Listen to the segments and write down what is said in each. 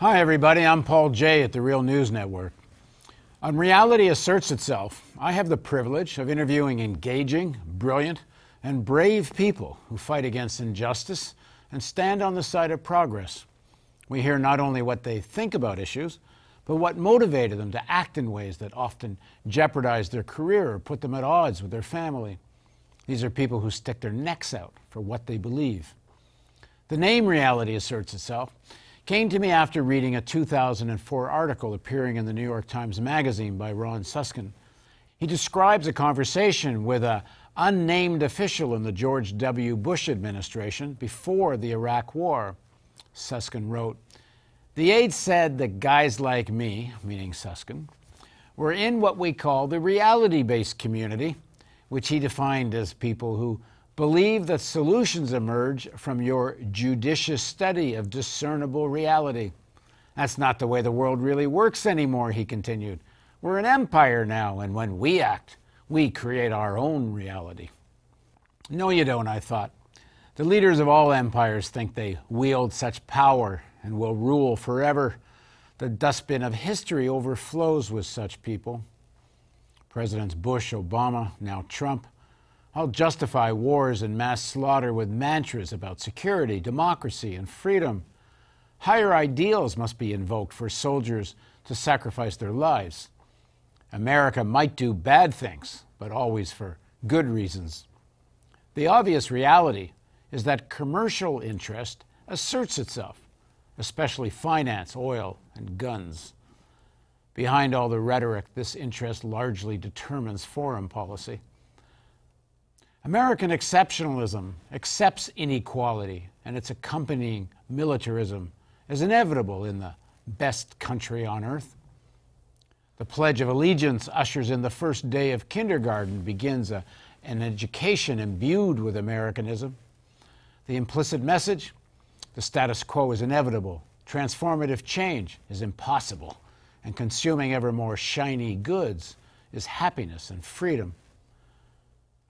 Hi, everybody. I'm Paul Jay at the Real News Network. On Reality Asserts Itself, I have the privilege of interviewing engaging, brilliant, and brave people who fight against injustice and stand on the side of progress. We hear not only what they think about issues, but what motivated them to act in ways that often jeopardize their career or put them at odds with their family. These are people who stick their necks out for what they believe. The name Reality Asserts Itself came to me after reading a 2004 article appearing in the New York Times Magazine by Ron Suskind. He describes a conversation with an unnamed official in the George W. Bush administration before the Iraq War. Suskind wrote, "The aide said that guys like me," meaning Suskind, "were in what we call the reality-based community," which he defined as people who believe that solutions emerge from your judicious study of discernible reality. "That's not the way the world really works anymore," he continued. "We're an empire now, and when we act, we create our own reality." No, you don't, I thought. The leaders of all empires think they wield such power and will rule forever. The dustbin of history overflows with such people. Presidents Bush, Obama, now Trump, all justify wars and mass slaughter with mantras about security, democracy, and freedom. Higher ideals must be invoked for soldiers to sacrifice their lives. America might do bad things, but always for good reasons. The obvious reality is that commercial interest asserts itself, especially finance, oil, and guns. Behind all the rhetoric, this interest largely determines foreign policy. American exceptionalism accepts inequality and its accompanying militarism as inevitable in the best country on earth. The Pledge of Allegiance ushers in the first day of kindergarten, begins an education imbued with Americanism. The implicit message: the status quo is inevitable, transformative change is impossible, and consuming ever more shiny goods is happiness and freedom.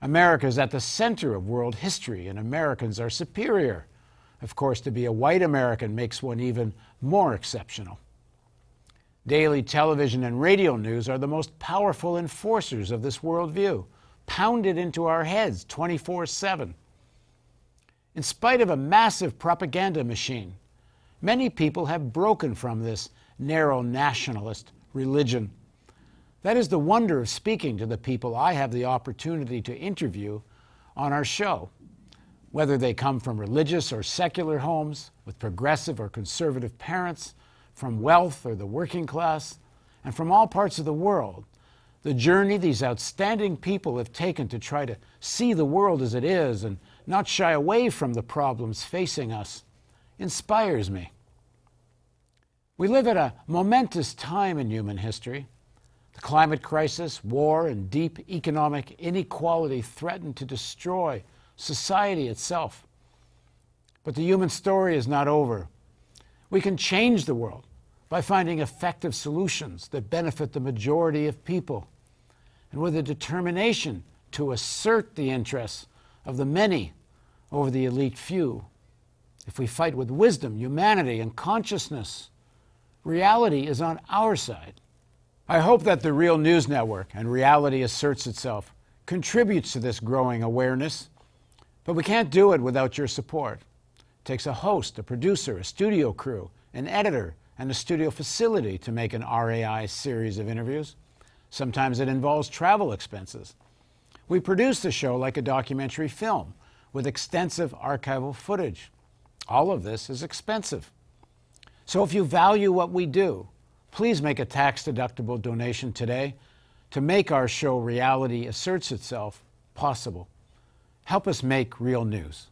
America is at the center of world history, and Americans are superior. Of course, to be a white American makes one even more exceptional. Daily television and radio news are the most powerful enforcers of this worldview, pounded into our heads 24/7. In spite of a massive propaganda machine, many people have broken from this narrow nationalist religion. That is the wonder of speaking to the people I have the opportunity to interview on our show. Whether they come from religious or secular homes, with progressive or conservative parents, from wealth or the working class, and from all parts of the world, the journey these outstanding people have taken to try to see the world as it is and not shy away from the problems facing us inspires me. We live at a momentous time in human history. The climate crisis, war, and deep economic inequality threaten to destroy society itself. But the human story is not over. We can change the world by finding effective solutions that benefit the majority of people, and with a determination to assert the interests of the many over the elite few. If we fight with wisdom, humanity, and consciousness, reality is on our side. I hope that the Real News Network and Reality Asserts Itself contributes to this growing awareness, but we can't do it without your support. It takes a host, a producer, a studio crew, an editor, and a studio facility to make an RAI series of interviews. Sometimes it involves travel expenses. We produce the show like a documentary film with extensive archival footage. All of this is expensive. So if you value what we do, please make a tax-deductible donation today to make our show Reality Asserts Itself possible. Help us make real news.